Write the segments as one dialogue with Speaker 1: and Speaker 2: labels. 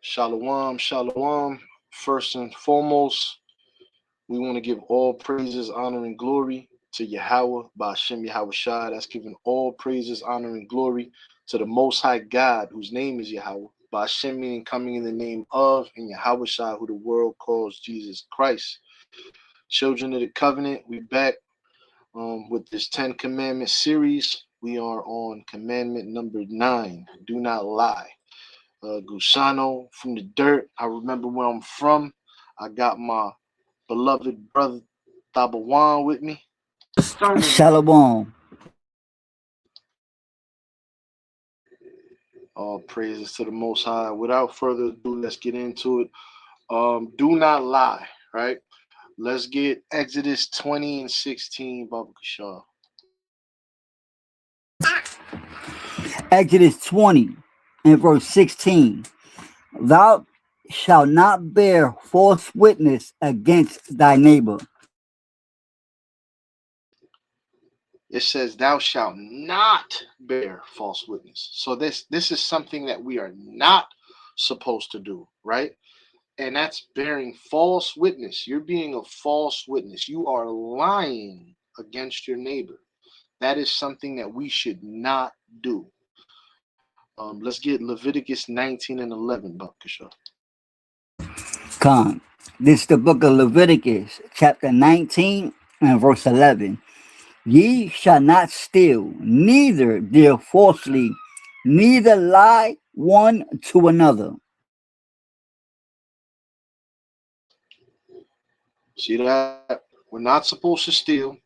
Speaker 1: Shalom, shalom. First and foremost, we want to give all praises, honor, and glory to Yahweh, Ba'ashem Yahweh Shai. That's giving all praises, honor, and glory to the Most High God, whose name is Yahweh. Ba'ashem meaning coming in the name of, and Yahweh Shai, who the world calls Jesus Christ. Children of the Covenant, we back with this 10 Commandment series. We are on commandment number 9, do not lie. Gusano from the dirt. I remember where I'm from. I got my beloved brother Tabawan with me.
Speaker 2: Shalom.
Speaker 1: All praises to the Most High. Without further ado, let's get into it. Do not lie, right? Let's get Exodus 20 and 16, Baba Kashar.
Speaker 2: Exodus 20 and verse 16. Thou shalt not bear false witness against thy neighbor.
Speaker 1: It says, thou shalt not bear false witness. So this is something that we are not supposed to do, right? And that's bearing false witness. You're being a false witness. You are lying against your neighbor. That is something that we should not do. Let's get Leviticus 19 and 11, Bakasha.
Speaker 2: Come. This is the book of Leviticus, chapter 19 and verse 11. Ye shall not steal, neither deal falsely, neither lie one to another.
Speaker 1: See that? We're not supposed to steal.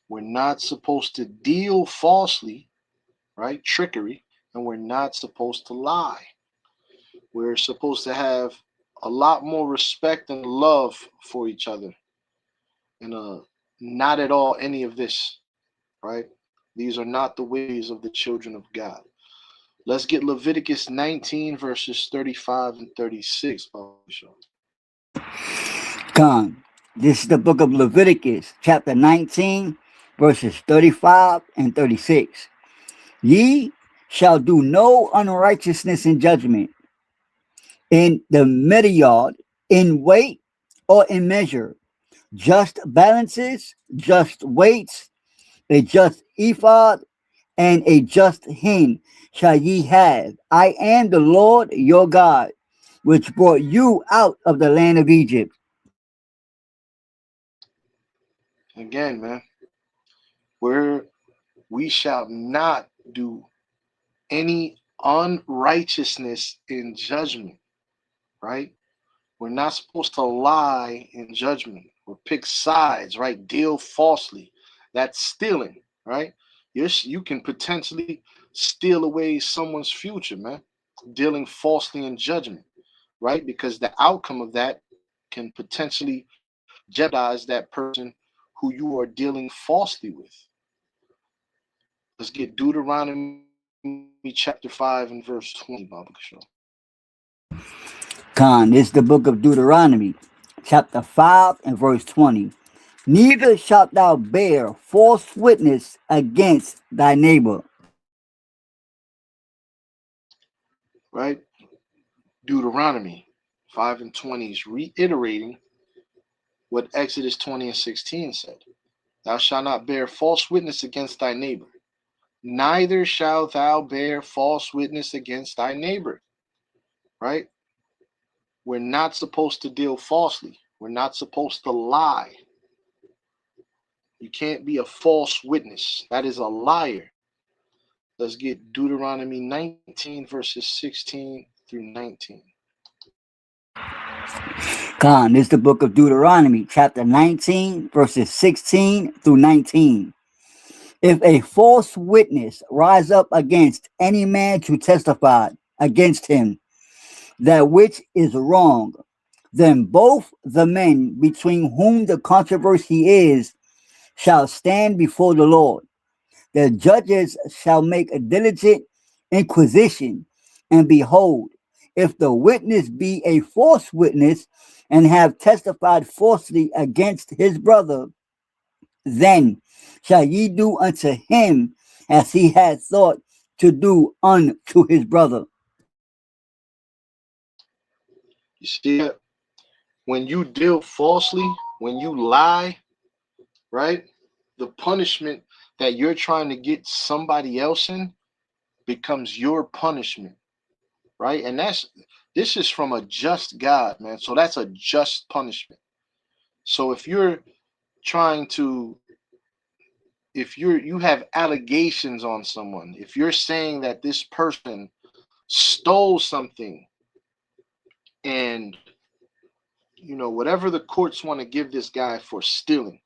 Speaker 1: We're not supposed to deal falsely, right? Trickery. And we're not supposed to lie. We're supposed to have a lot more respect and love for each other. And not at all any of this, right? These are not the ways of the children of God. Let's get Leviticus 19 verses 35 and 36.
Speaker 2: Come. This is the book of Leviticus, chapter 19, verses 35 and 36. Ye shall do no unrighteousness in judgment, in the mediard, in weight, or in measure, just balances, just weights, a just ephod, and a just hin shall ye have. I am the Lord your God, which brought you out of the land of Egypt.
Speaker 1: Again, man, we shall not do any unrighteousness in judgment, right? We're not supposed to lie in judgment or pick sides, right? Deal falsely. That's stealing, right? You can potentially steal away someone's future, man, dealing falsely in judgment, right? Because the outcome of that can potentially jeopardize that person who you are dealing falsely with. Let's get Deuteronomy chapter 5 and verse 20, Baba Kishore.
Speaker 2: Khan, this is the book of Deuteronomy, chapter 5 and verse 20. Neither shalt thou bear false witness against thy neighbor.
Speaker 1: Right? Deuteronomy 5 and 20 is reiterating what Exodus 20 and 16 said. Thou shalt not bear false witness against thy neighbor. Neither shalt thou bear false witness against thy neighbor. Right? We're not supposed to deal falsely. We're not supposed to lie. You can't be a false witness. That is a liar. Let's get Deuteronomy 19 verses 16 through 19.
Speaker 2: Khan, this is the book of Deuteronomy, chapter 19, verses 16 through 19. If a false witness rise up against any man to testify against him, that which is wrong, then both the men between whom the controversy is shall stand before the Lord. The judges shall make a diligent inquisition, and behold, if the witness be a false witness and have testified falsely against his brother, then shall ye do unto him as he had thought to do unto his brother.
Speaker 1: You see that? When you deal falsely, when you lie, right? The punishment that you're trying to get somebody else in becomes your punishment, right? And this is from a just God, man. So that's a just punishment. So if you're trying to, if you have allegations on someone, if you're saying that this person stole something, and whatever the courts want to give this guy for stealing,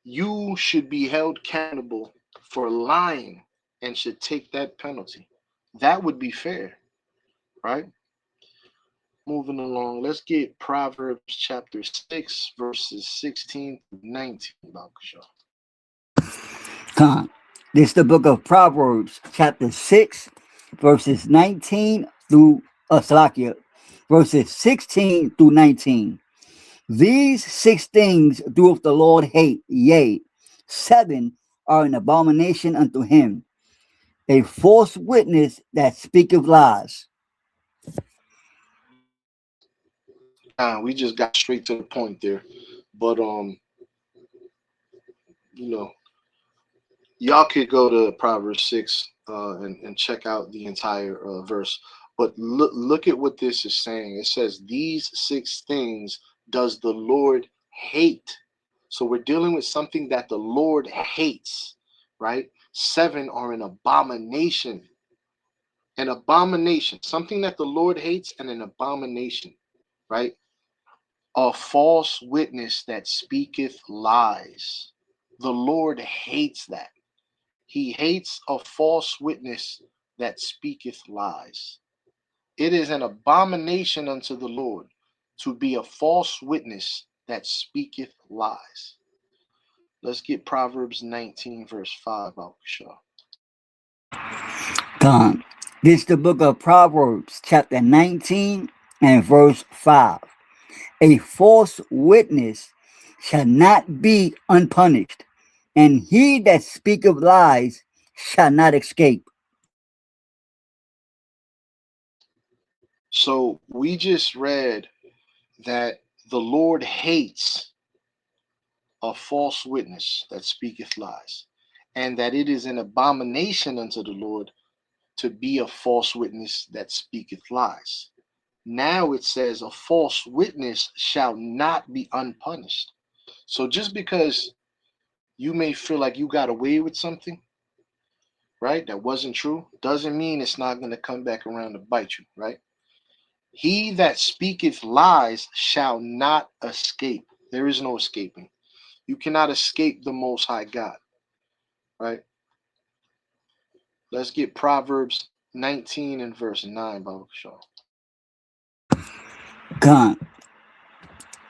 Speaker 1: you should be held accountable for lying and should take that penalty. That would be fair, right? Moving along, let's get Proverbs chapter 6, verses 16 through 19.
Speaker 2: Con. This is the book of Proverbs, chapter 6, verses 19 through Salakia, verses 16 through 19. These 6 things doeth the Lord hate, yea, 7 are an abomination unto him. A false witness that speaketh lies.
Speaker 1: We just got straight to the point there. But y'all could go to Proverbs 6 and check out the entire verse. But look at what this is saying. It says, these 6 things does the Lord hate. So we're dealing with something that the Lord hates, right? 7 are an abomination. An abomination, something that the Lord hates, and an abomination, right? A false witness that speaketh lies. The Lord hates that. He hates a false witness that speaketh lies. It is an abomination unto the Lord to be a false witness that speaketh lies. Let's get Proverbs 19, verse 5 out, Shaw.
Speaker 2: Con. This is the book of Proverbs, chapter 19 and verse 5. A false witness shall not be unpunished, and he that speaketh lies shall not escape.
Speaker 1: So we just read that the Lord hates a false witness that speaketh lies, and that it is an abomination unto the Lord to be a false witness that speaketh lies. Now it says a false witness shall not be unpunished. So just because you may feel like you got away with something, right, that wasn't true, doesn't mean it's not going to come back around to bite you, right? He that speaketh lies shall not escape. There is no escaping. You cannot escape the Most High God, right? Let's get Proverbs 19 and verse 9, Baba Shaw.
Speaker 2: Con.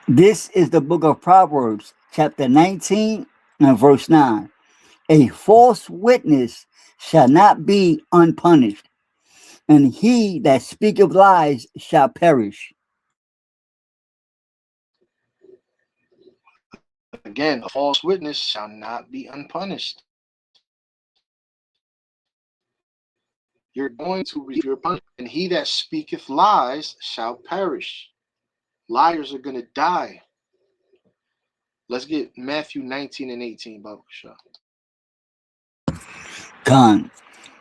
Speaker 2: This is the book of Proverbs, chapter 19 and verse 9. A false witness shall not be unpunished, and he that speaketh lies shall perish.
Speaker 1: Again, a false witness shall not be unpunished. You're going to receive your punishment. And he that speaketh lies shall perish. Liars are going to die. Let's get Matthew 19 and 18, Baba Shaw.
Speaker 2: Con.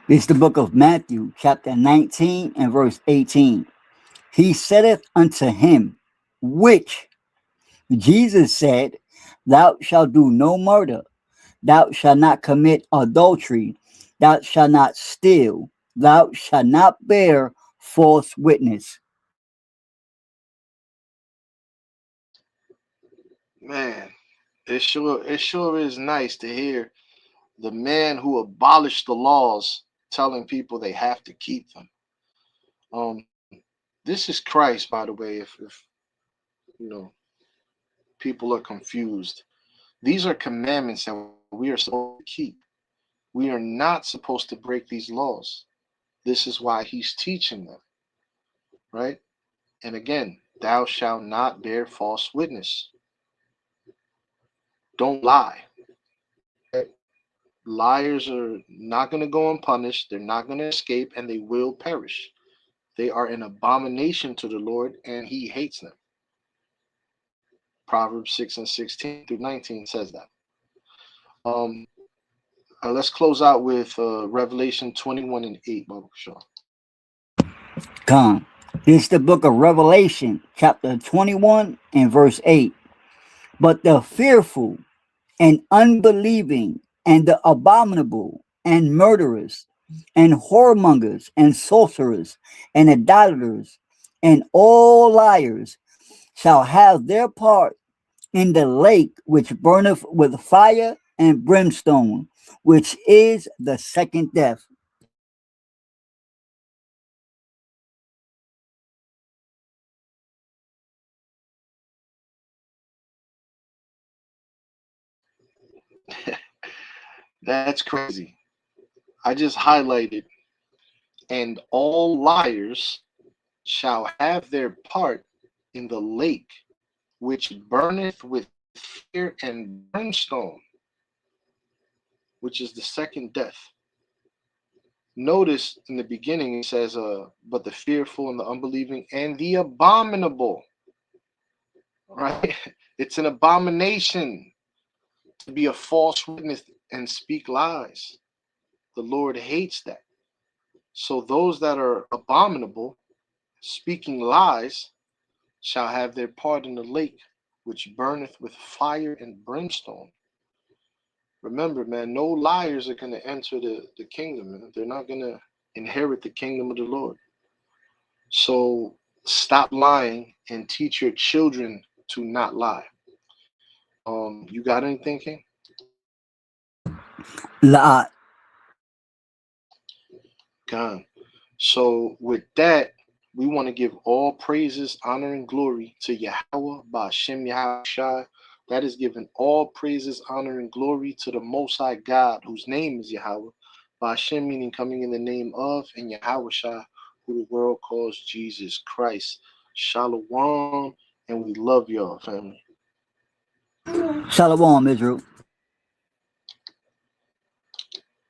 Speaker 2: This is the book of Matthew, chapter 19 and verse 18. He saith unto him, which Jesus said, thou shalt do no murder, thou shalt not commit adultery, thou shalt not steal, thou shalt not bear false witness.
Speaker 1: Man, it sure is nice to hear the man who abolished the laws telling people they have to keep them. This is Christ, by the way, if you know people are confused. These are commandments that we are supposed to keep. We are not supposed to break these laws. This is why he's teaching them, right? And again, thou shalt not bear false witness. Don't lie. Okay? Liars are not going to go unpunished. They're not going to escape, and they will perish. They are an abomination to the Lord, and he hates them. Proverbs 6 and 16 through 19 says that. Let's close out with Revelation 21 and 8, Baba Shaw.
Speaker 2: Come. This is the book of Revelation, chapter 21 and verse 8. But the fearful and unbelieving and the abominable and murderers and whoremongers and sorcerers and idolaters and all liars shall have their part in the lake which burneth with fire and brimstone, which is the second death.
Speaker 1: That's crazy. I just highlighted, and all liars shall have their part in the lake which burneth with fire and brimstone, which is the second death. Notice in the beginning it says, but the fearful and the unbelieving and the abominable, right? It's an abomination to be a false witness and speak lies. The Lord hates that. So those that are abominable, speaking lies, shall have their part in the lake which burneth with fire and brimstone. Remember, man, no liars are going to enter the kingdom, man. They're not going to inherit the kingdom of the Lord. So stop lying and teach your children to not lie. You got anything, King?
Speaker 2: La'at.
Speaker 1: God. So with that, we want to give all praises, honor, and glory to Yahweh Ba'ashem Yahweh Shai. That is giving all praises, honor, and glory to the Most High God, whose name is Yahweh. Ba'ashem meaning coming in the name of, and Yahweh Shai, who the world calls Jesus Christ. Shalom, and we love y'all, family.
Speaker 2: Shalom, Israel.